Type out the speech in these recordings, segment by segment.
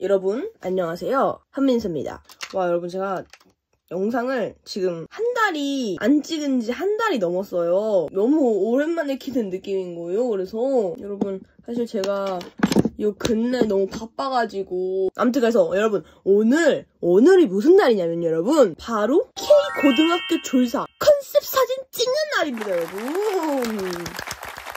여러분 안녕하세요, 한민수입니다. 와, 여러분 제가 영상을 지금 한 달이 안 찍은 지 한 달이 넘었어요. 너무 오랜만에 키는 느낌인 거예요. 그래서 여러분 사실 제가 요 근래 너무 바빠가지고 아무튼 그래서 여러분 오늘이 무슨 날이냐면 여러분 바로 K고등학교 졸사 컨셉 사진 찍는 날입니다. 여러분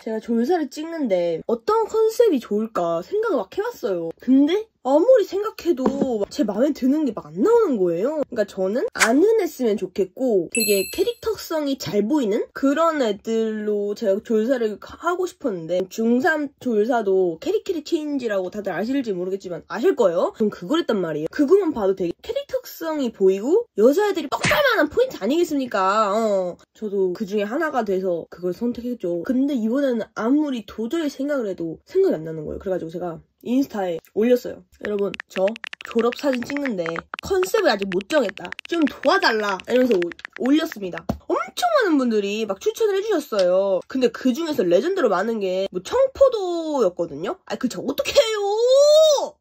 제가 졸사를 찍는데 어떤 컨셉이 좋을까 생각을 막 해봤어요. 근데 아무리 생각해도 제 마음에 드는 게 막 안 나오는 거예요. 그러니까 저는 아는 애 쓰면 좋겠고 되게 캐릭터성이 잘 보이는 그런 애들로 제가 졸사를 하고 싶었는데 중3 졸사도 캐릭 체인지라고 다들 아실지 모르겠지만 아실 거예요. 전 그걸 했단 말이에요. 그거만 봐도 되게 캐릭터성이 보이고 여자애들이 뻑살만한 포인트 아니겠습니까? 저도 그 중에 하나가 돼서 그걸 선택했죠. 근데 이번에는 아무리 도저히 생각을 해도 생각이 안 나는 거예요. 그래가지고 제가 인스타에 올렸어요. 여러분 저 졸업사진 찍는데 컨셉을 아직 못 정했다, 좀 도와달라 이러면서 올렸습니다. 엄청 많은 분들이 막 추천을 해주셨어요. 근데 그 중에서 레전드로 많은 게 뭐 청포도였거든요. 아 그쵸, 어떻게 해요?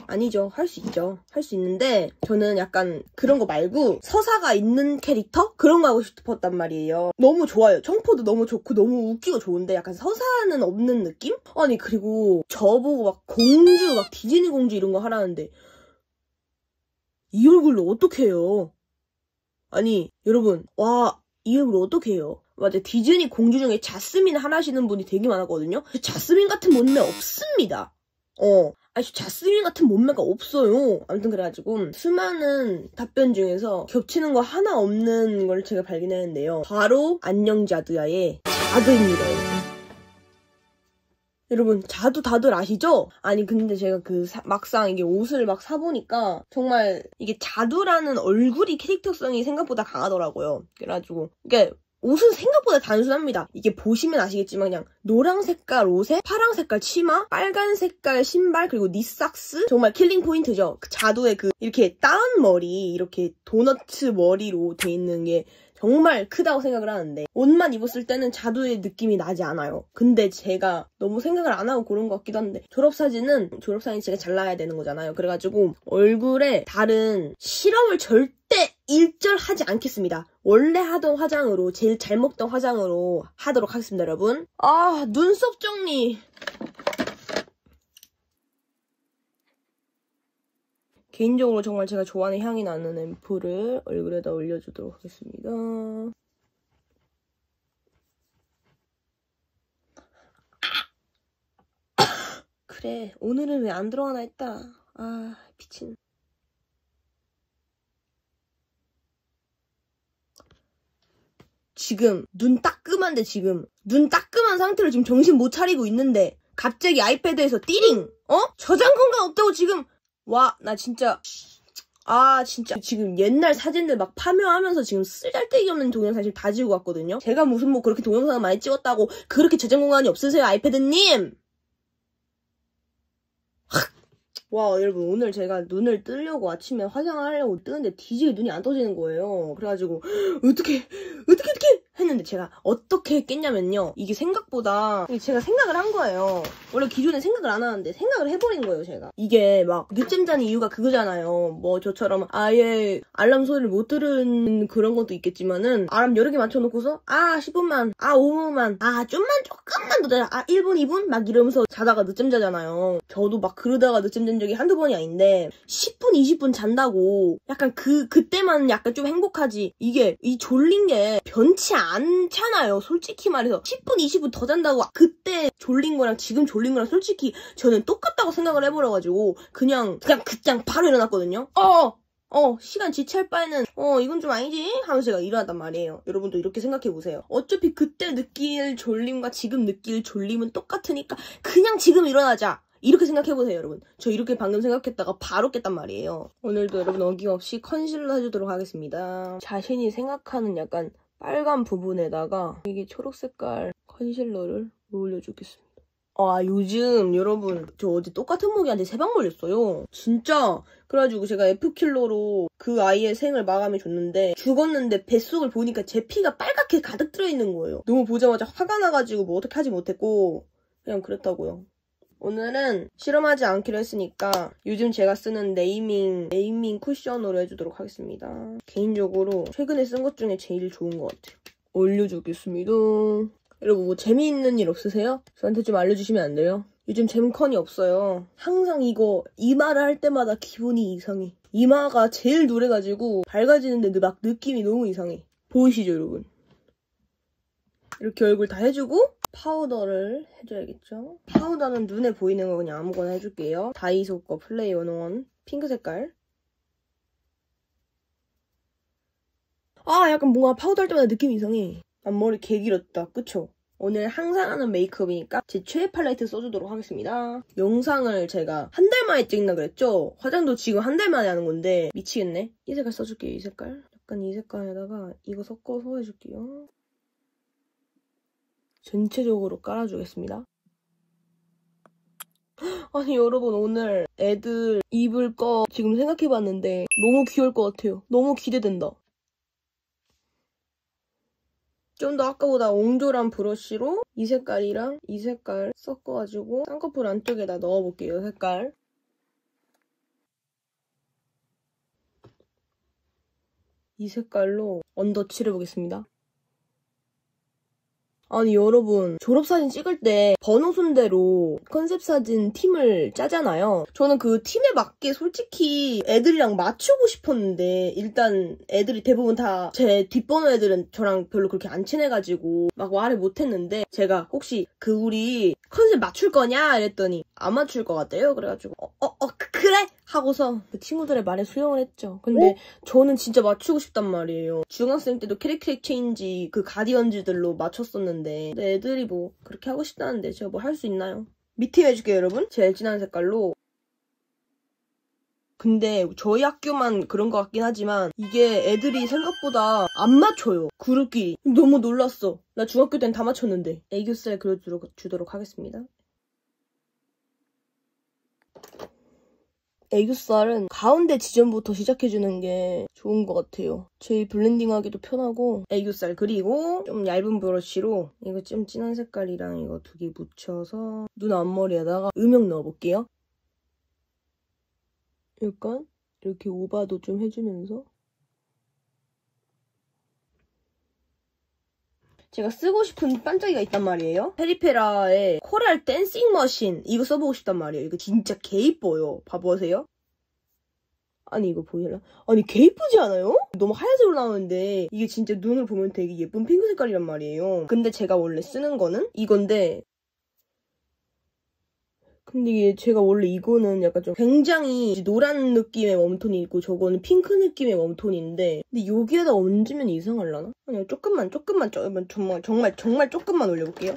아니죠. 할 수 있죠. 할 수 있는데 저는 약간 그런 거 말고 서사가 있는 캐릭터? 그런 거 하고 싶었단 말이에요. 너무 좋아요. 청포도 너무 좋고 너무 웃기고 좋은데 약간 서사는 없는 느낌? 아니 그리고 저보고 막 공주 막 디즈니 공주 이런 거 하라는데 이 얼굴로 어떻게 해요? 아니 여러분 와, 이 얼굴로 어떻게 해요? 맞아, 디즈니 공주 중에 자스민 하시는 분이 되게 많았거든요. 자스민 같은 몸매 없습니다. 아니 자스민 같은 몸매가 없어요. 아무튼 그래가지고 수많은 답변 중에서 겹치는 거 하나 없는 걸 제가 발견했는데요. 바로 안녕 자두야의 자두입니다. 여러분 자두 다들 아시죠? 아니 근데 제가 막상 이게 옷을 막 사보니까 정말 이게 자두라는 얼굴이 캐릭터성이 생각보다 강하더라고요. 그래가지고 이게 옷은 생각보다 단순합니다. 이게 보시면 아시겠지만 그냥 노랑 색깔 옷에 파랑 색깔 치마, 빨간 색깔 신발, 그리고 니삭스. 정말 킬링 포인트죠. 자두의 이렇게 따은 머리, 이렇게 도너츠 머리로 돼 있는 게 정말 크다고 생각을 하는데 옷만 입었을 때는 자두의 느낌이 나지 않아요. 근데 제가 너무 생각을 안 하고 고른 것 같기도 한데 졸업사진 제가 잘 나야 되는 거잖아요. 그래가지고 얼굴에 다른 실험을 절대 일절하지 않겠습니다. 원래 하던 화장으로, 제일 잘 먹던 화장으로 하도록 하겠습니다, 여러분. 아, 눈썹 정리. 개인적으로 정말 제가 좋아하는 향이 나는 앰플을 얼굴에다 올려주도록 하겠습니다. 그래, 오늘은 왜 안 들어가나 했다. 아, 미친. 지금 눈 따끔한데 눈 따끔한 상태로 지금 정신 못 차리고 있는데 갑자기 아이패드에서 띠링! 저장 공간 없다고 지금. 와, 나 진짜 진짜 지금 옛날 사진들 막 파묘하면서 지금 쓸데기 없는 동영상 지금 다 지우고 왔거든요. 제가 무슨 뭐 그렇게 동영상을 많이 찍었다고 그렇게 저장 공간이 없으세요, 아이패드님? 와, 여러분 오늘 제가 눈을 뜨려고 아침에 화장을 하려고 뜨는데 뒤지게 눈이 안 떠지는 거예요. 그래가지고 어떻게 했는데 제가 어떻게 깼냐면요, 이게 생각보다 제가 생각을 한 거예요. 원래 기존에 생각을 안 하는데 생각을 해버린 거예요. 제가 이게 막 늦잠 자는 이유가 그거잖아요. 뭐 저처럼 아예 알람 소리를 못 들은 그런 것도 있겠지만은 알람 여러 개 맞춰놓고서 10분만 5분만 조금만 더 자자 1분 2분 막 이러면서 자다가 늦잠 자잖아요. 저도 막 그러다가 늦잠 잔 적이 한두 번이 아닌데 10분 20분 잔다고 약간 그때만 약간 좀 행복하지, 이게 이 졸린 게 변치 않잖아요. 솔직히 말해서 10분 20분 더 잔다고 그때 졸린 거랑 지금 졸린 거랑 솔직히 저는 똑같다고 생각을 해버려가지고 그냥 바로 일어났거든요. 시간 지체할 바에는 이건 좀 아니지 하면서 제가 일어났단 말이에요. 여러분도 이렇게 생각해보세요. 어차피 그때 느낄 졸림과 지금 느낄 졸림은 똑같으니까 그냥 지금 일어나자, 이렇게 생각해보세요. 여러분 저 이렇게 방금 생각했다가 바로 깼단 말이에요. 오늘도 여러분 어김없이 컨실러 해주도록 하겠습니다. 자신이 생각하는 약간 빨간 부분에다가 이게 초록색깔 컨실러를 올려주겠습니다. 요즘 여러분 저 어제 똑같은 모기한테 3방 물렸어요. 진짜. 그래가지고 제가 F킬러로 그 아이의 생을 마감해 줬는데 죽었는데 뱃속을 보니까 제 피가 빨갛게 가득 들어있는 거예요. 너무 보자마자 화가 나가지고 뭐 어떻게 하지 못했고 그냥 그랬다고요. 오늘은 실험하지 않기로 했으니까 요즘 제가 쓰는 네이밍 쿠션으로 해주도록 하겠습니다. 개인적으로 최근에 쓴 것 중에 제일 좋은 것 같아요. 올려주겠습니다. 여러분 뭐 재미있는 일 없으세요? 저한테 좀 알려주시면 안 돼요? 요즘 잼컨이 없어요. 항상 이마를 할 때마다 기분이 이상해. 이마가 제일 노래가지고 밝아지는데 막 느낌이 너무 이상해. 보이시죠 여러분? 이렇게 얼굴 다 해주고 파우더를 해줘야겠죠? 파우더는 눈에 보이는 거 그냥 아무거나 해줄게요. 다이소 거 플레이 101 핑크 색깔. 아 약간 뭔가 파우더 할 때마다 느낌이 이상해. 앞머리 개 길었다. 그쵸? 오늘 항상 하는 메이크업이니까 제 최애 팔레트 써주도록 하겠습니다. 영상을 제가 한 달 만에 찍나 그랬죠? 화장도 지금 한 달 만에 하는 건데 미치겠네. 이 색깔 써줄게요. 이 색깔. 약간 이 색깔에다가 이거 섞어서 해줄게요. 전체적으로 깔아주겠습니다. 아니 여러분 오늘 애들 입을 거 지금 생각해봤는데 너무 귀여울 것 같아요. 너무 기대된다. 좀 더 아까보다 옹졸한 브러쉬로 이 색깔이랑 이 색깔 섞어가지고 쌍꺼풀 안쪽에다 넣어볼게요. 색깔. 이 색깔로 언더 칠해보겠습니다. 아니 여러분 졸업사진 찍을 때 번호 순대로 컨셉사진 팀을 짜잖아요. 저는 그 팀에 맞게 솔직히 애들이랑 맞추고 싶었는데 일단 애들이 대부분 다 제 뒷번호 애들은 저랑 별로 그렇게 안 친해가지고 막 말을 못했는데 제가 혹시 우리 컨셉 맞출 거냐 이랬더니 안 맞출 것 같대요. 그래가지고 그래? 하고서 그 친구들의 말에 수용을 했죠. 근데 저는 진짜 맞추고 싶단 말이에요. 중학생 때도 캐릭터 체인지 그 가디언즈들로 맞췄었는데 근데 애들이 뭐 그렇게 하고 싶다는데 제가 뭐 할 수 있나요? 밑에 해줄게요 여러분. 제일 진한 색깔로. 근데 저희 학교만 그런 것 같긴 하지만 이게 애들이 생각보다 안 맞춰요. 그룹끼리. 너무 놀랐어. 나 중학교 땐 다 맞췄는데. 애교살 그려주도록 하겠습니다. 애교살은 가운데 지점부터 시작해주는 게 좋은 것 같아요. 제일 블렌딩하기도 편하고 애교살 그리고 좀 얇은 브러쉬로 이거 좀 진한 색깔이랑 이거 두 개 묻혀서 눈 앞머리에다가 음영 넣어볼게요. 약간 이렇게 오바도 좀 해주면서 제가 쓰고 싶은 반짝이가 있단 말이에요. 페리페라의 코랄 댄싱 머신 이거 써보고 싶단 말이에요. 이거 진짜 개 이뻐요. 봐보세요. 아니 이거 보이나? 아니 개 이쁘지 않아요? 너무 하얀색으로 나오는데 이게 진짜 눈을 보면 되게 예쁜 핑크 색깔이란 말이에요. 근데 제가 원래 쓰는 거는 이건데 근데 이게 제가 원래 이거는 약간 좀 굉장히 노란 느낌의 웜톤이 있고 저거는 핑크 느낌의 웜톤인데 근데 여기에다 얹으면 이상하려나? 아니요 조금만 정말 조금만 올려볼게요.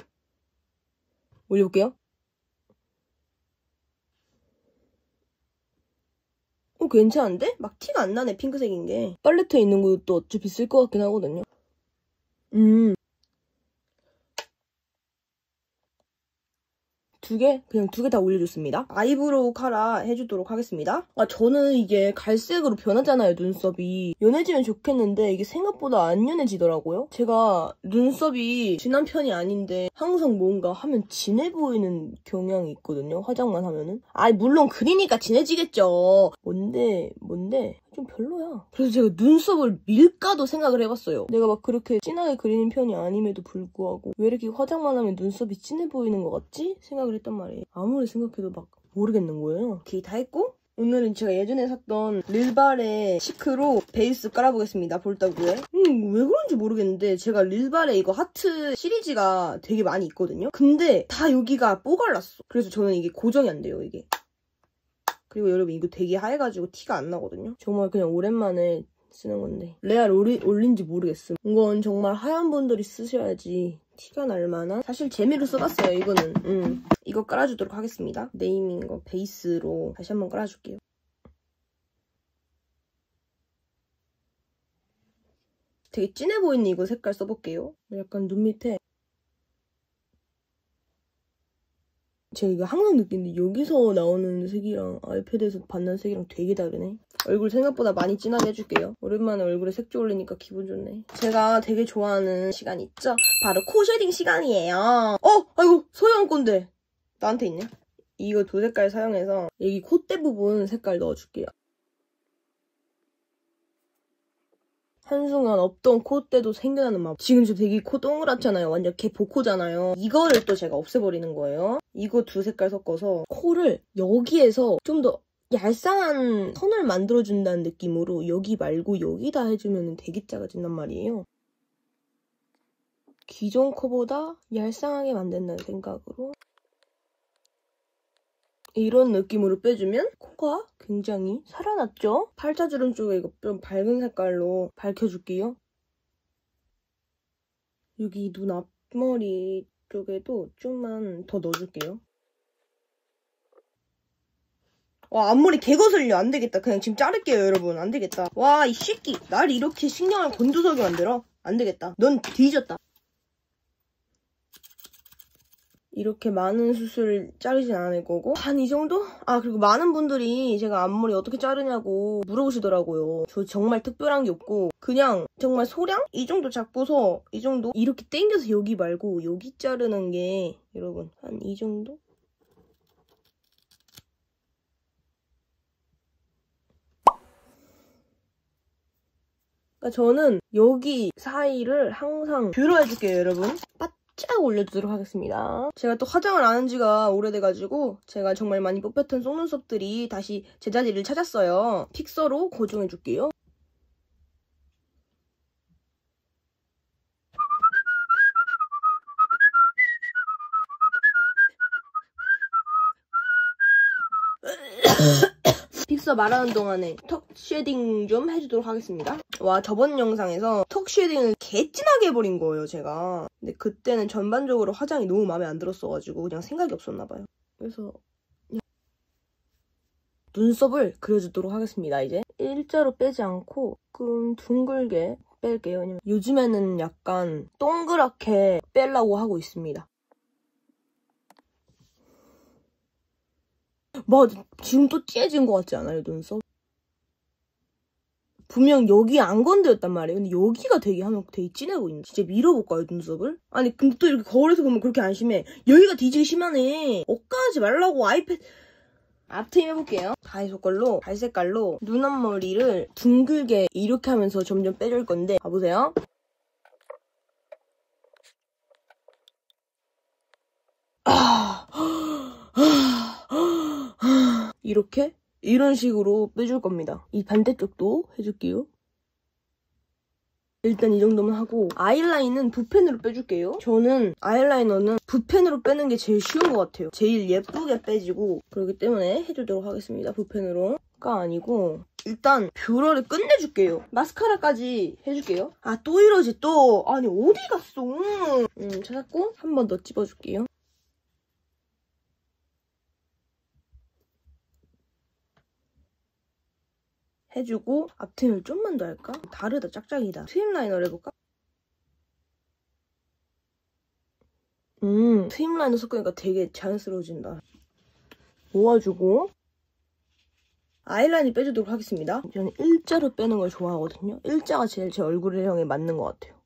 괜찮은데? 막 티가 안 나네 핑크색인 게. 팔레트에 있는 것도 어차피 쓸 것 같긴 하거든요. 그냥 두 개 다 올려줬습니다. 아이브로우 카라 해주도록 하겠습니다. 저는 이게 갈색으로 변하잖아요, 눈썹이. 연해지면 좋겠는데 이게 생각보다 안 연해지더라고요. 제가 눈썹이 진한 편이 아닌데 항상 뭔가 하면 진해 보이는 경향이 있거든요, 화장만 하면은. 물론 그리니까 진해지겠죠. 뭔데? 좀 별로야. 그래서 제가 눈썹을 밀까도 생각을 해봤어요. 내가 막 그렇게 진하게 그리는 편이 아님에도 불구하고 왜 이렇게 화장만 하면 눈썹이 진해 보이는 것 같지? 생각을 했단 말이에요. 아무리 생각해도 막 모르겠는 거예요. 오케이, 다 했고 오늘은 제가 예전에 샀던 릴발의 시크로 베이스 깔아보겠습니다. 볼따구에. 왜 그런지 모르겠는데 제가 릴발의 이거 하트 시리즈가 되게 많이 있거든요. 근데 다 여기가 뽀갈랐어. 그래서 저는 이게 고정이 안 돼요, 이게. 그리고 여러분 이거 되게 하얘가지고 티가 안 나거든요. 정말 그냥 오랜만에 쓰는 건데 레알 올린지 모르겠음. 이건 정말 하얀 분들이 쓰셔야지 티가 날 만한. 사실 재미로 써봤어요 이거는. 이거 깔아주도록 하겠습니다. 네이밍 거 베이스로 다시 한번 깔아줄게요. 되게 진해 보이는 이거 색깔 써볼게요. 약간 눈 밑에 제가 이거 항상 느끼는데 여기서 나오는 색이랑 아이패드에서 받는 색이랑 되게 다르네. 얼굴 생각보다 많이 진하게 해줄게요. 오랜만에 얼굴에 색조 올리니까 기분 좋네. 제가 되게 좋아하는 시간 있죠? 바로 코 쉐딩 시간이에요. 아이고 소영 건데 나한테 있네. 이거 두 색깔 사용해서 여기 콧대 부분 색깔 넣어줄게요. 한순간 없던 콧대도 생겨나는 맛. 지금 저 되게 코 동그랗잖아요. 완전 개보코잖아요. 이거를 또 제가 없애버리는 거예요. 이거 두 색깔 섞어서 코를 여기에서 좀 더 얄쌍한 선을 만들어준다는 느낌으로 여기 말고 여기다 해주면 되게 작아진단 말이에요. 기존 코보다 얄쌍하게 만든다는 생각으로 이런 느낌으로 빼주면 코가 굉장히 살아났죠? 팔자주름 쪽에 이거 좀 밝은 색깔로 밝혀줄게요. 여기 눈 앞머리 쪽에도 좀만 더 넣어줄게요. 와, 앞머리 개거슬려. 안 되겠다. 그냥 지금 자를게요, 여러분. 안 되겠다. 와, 이 새끼. 날 이렇게 신경을 곤두서게 만들어? 안 되겠다. 넌 뒤졌다. 이렇게 많은 수술 자르진 않을 거고 한 이 정도? 아, 그리고 많은 분들이 제가 앞머리 어떻게 자르냐고 물어보시더라고요. 저 정말 특별한 게 없고 그냥 정말 소량? 이 정도 잡고서 이 정도? 이렇게 당겨서 여기 말고 여기 자르는 게 여러분 한 이 정도? 그러니까 저는 여기 사이를 항상 뷰러 해줄게요, 여러분. 쫙 올려주도록 하겠습니다. 제가 또 화장을 안 한 지가 오래돼가지고 제가 정말 많이 뽑혔던 속눈썹들이 다시 제자리를 찾았어요. 픽서로 고정해줄게요. 픽서 말하는 동안에 턱 쉐딩 좀 해주도록 하겠습니다. 와, 저번 영상에서 턱 쉐딩을 개진하게 해버린 거예요, 제가. 근데 그때는 전반적으로 화장이 너무 마음에 안 들었어가지고 그냥 생각이 없었나봐요. 그래서 그냥 눈썹을 그려주도록 하겠습니다, 이제. 일자로 빼지 않고 조금 둥글게 뺄게요. 왜냐면 요즘에는 약간 동그랗게 빼려고 하고 있습니다. 맞아. 지금 또 찌해진 것 같지 않아요, 눈썹? 분명 여기 안 건드렸단 말이에요. 근데 여기가 되게 진해 보이네. 진짜 밀어볼까요, 눈썹을? 아니, 근데 또 이렇게 거울에서 보면 그렇게 안 심해. 여기가 뒤지게 심하네. 억까하지 말라고 아이패드. 앞트임 해볼게요. 다이소 걸로 갈색깔로 눈 앞머리를 둥글게 이렇게 하면서 점점 빼줄 건데 봐보세요. 이렇게 이런 식으로 빼줄 겁니다. 이 반대쪽도 해줄게요. 일단 이 정도만 하고 아이라인은 붓펜으로 빼줄게요. 저는 아이라이너는 붓펜으로 빼는 게 제일 쉬운 것 같아요. 제일 예쁘게 빼지고 그렇기 때문에 해주도록 하겠습니다. 붓펜으로가 아니고 일단 뷰러를 끝내줄게요. 마스카라까지 해줄게요. 아, 또 이러지 또. 아니, 어디 갔어. 찾았고 한 번 더 찝어줄게요. 해주고 앞트임을 좀만 더 할까? 다르다, 짝짝이다. 트임 라이너를 해볼까? 트임 라이너 섞으니까 되게 자연스러워진다. 모아주고 아이라인을 빼주도록 하겠습니다. 저는 일자로 빼는 걸 좋아하거든요. 일자가 제일 제 얼굴형에 맞는 것 같아요.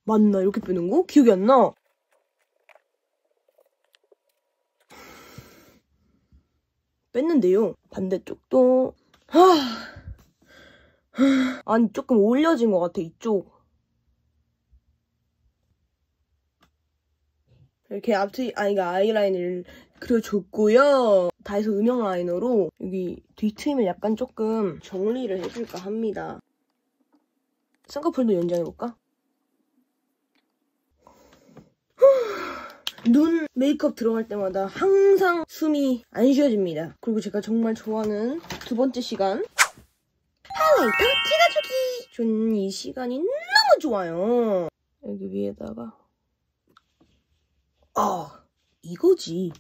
맞나? 이렇게 빼는 거? 기억이 안 나. 뺐는데요. 반대쪽도 아니, 조금 올려진 것 같아, 이쪽. 이렇게 아이라인을 그려줬고요. 다이소 음영 라이너로 여기 뒤트임을 약간 조금 정리를 해줄까 합니다. 쌍꺼풀도 연장해볼까? 눈 메이크업 들어갈 때마다 항상 숨이 안 쉬어집니다. 그리고 제가 정말 좋아하는 두 번째 시간, 하이라이터 찍어주기! 저는 이 시간이 너무 좋아요. 여기 위에다가 이거지.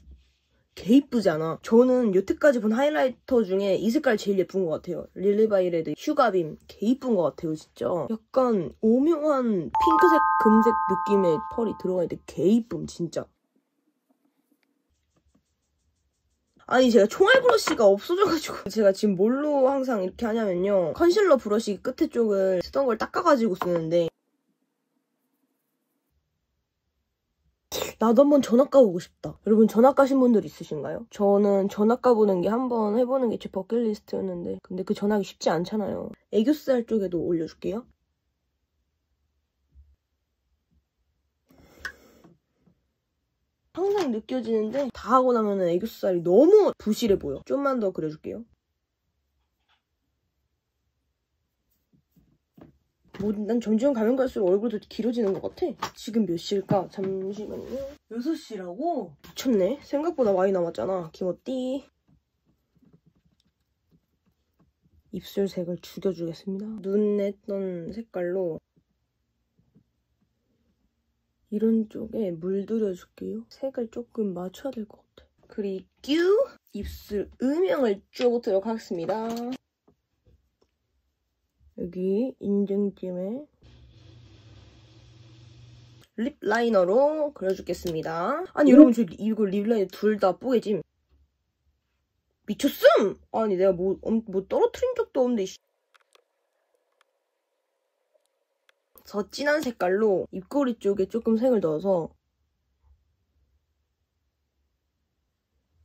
개 이쁘잖아. 저는 여태까지 본 하이라이터 중에 이 색깔 제일 예쁜 것 같아요. 릴리바이레드 슈가빔. 개 이쁜 것 같아요, 진짜. 약간 오묘한 핑크색, 금색 느낌의 펄이 들어가 있는데 개 이쁨, 진짜. 아니, 제가 총알 브러쉬가 없어져가지고 제가 지금 뭘로 항상 이렇게 하냐면요, 컨실러 브러쉬 끝에 쪽을 쓰던 걸 닦아가지고 쓰는데 나도 한번 전학 가보고 싶다. 여러분 전학 가신 분들 있으신가요? 저는 전학 가보는 게 한번 해보는 게 제 버킷리스트였는데 근데 그 전학이 쉽지 않잖아요. 애교살 쪽에도 올려줄게요. 항상 느껴지는데 다 하고 나면은 애교살이 너무 부실해 보여. 좀만 더 그려줄게요. 뭐, 난 점점 가면 갈수록 얼굴도 길어지는 것 같아. 지금 몇 시일까? 잠시만요. 6시라고? 미쳤네. 생각보다 많이 남았잖아. 김어띠. 입술색을 죽여주겠습니다. 눈 냈던 색깔로 이런 쪽에 물들여줄게요. 색을 조금 맞춰야 될 것 같아. 그리고 입술 음영을 쥐어보도록 하겠습니다. 여기 인중쯤에 립 라이너로 그려주겠습니다. 아니 여러분 저 이거 립 라이너 둘 다 뽀개짐. 미쳤음! 아니 내가 뭐 떨어뜨린 적도 없는데 더 진한 색깔로 입꼬리 쪽에 조금 색을 넣어서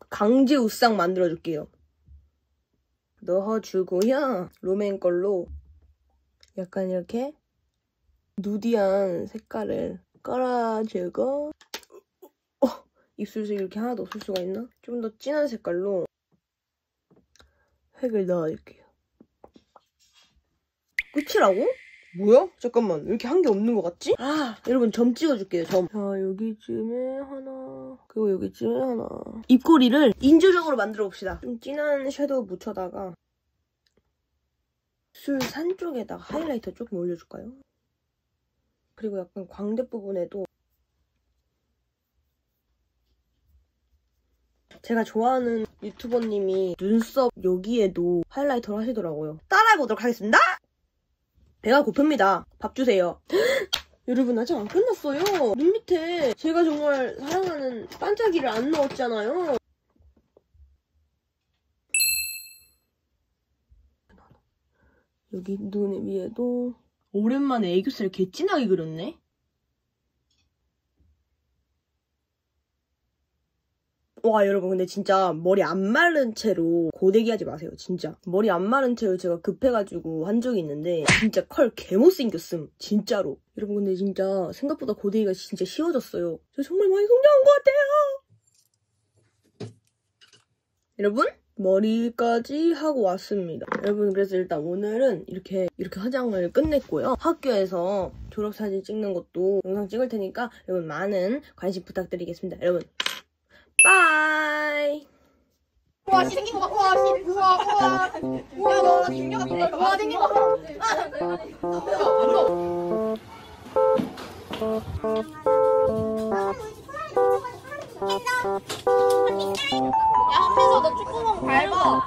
강제 우상 만들어줄게요. 넣어주고요. 롬앤 걸로 약간 이렇게 누디한 색깔을 깔아주고 입술색 이렇게 하나 더 쓸 수가 있나? 좀 더 진한 색깔로 색을 넣어줄게요. 끝이라고? 뭐야? 잠깐만 왜 이렇게 한 게 없는 것 같지? 아 여러분 점 찍어줄게요 점. 자 여기쯤에 하나 그리고 여기쯤에 하나. 입꼬리를 인조적으로 만들어 봅시다. 좀 진한 섀도우 묻혀다가 입술 산 쪽에다가 하이라이터 조금 올려줄까요? 그리고 약간 광대 부분에도 제가 좋아하는 유튜버님이 눈썹 여기에도 하이라이터를 하시더라고요. 따라해보도록 하겠습니다. 배가 고픕니다. 밥 주세요. 여러분 아직 안 끝났어요. 눈 밑에 제가 정말 사랑하는 반짝이를 안 넣었잖아요. 여기 눈 위에도 오랜만에 애교살 개진하게 그렸네. 와 여러분 근데 진짜 머리 안 마른 채로 고데기 하지 마세요. 진짜 머리 안 마른 채로 제가 급해가지고 한 적이 있는데 진짜 컬 개못생겼음. 진짜로. 여러분 근데 진짜 생각보다 고데기가 진짜 쉬워졌어요. 저 정말 많이 성장한 것 같아요. 여러분 머리까지 하고 왔습니다. 여러분 그래서 일단 오늘은 이렇게 화장을 끝냈고요. 학교에서 졸업사진 찍는 것도 영상 찍을 테니까 여러분 많은 관심 부탁드리겠습니다. 여러분 빠이. 우와 씨 생긴 거 봐. 우와 씨 우와 우와 우와 너 중요 같은데. 우와 생긴 거 봐. 야 한빈서 너 축구공 밟아.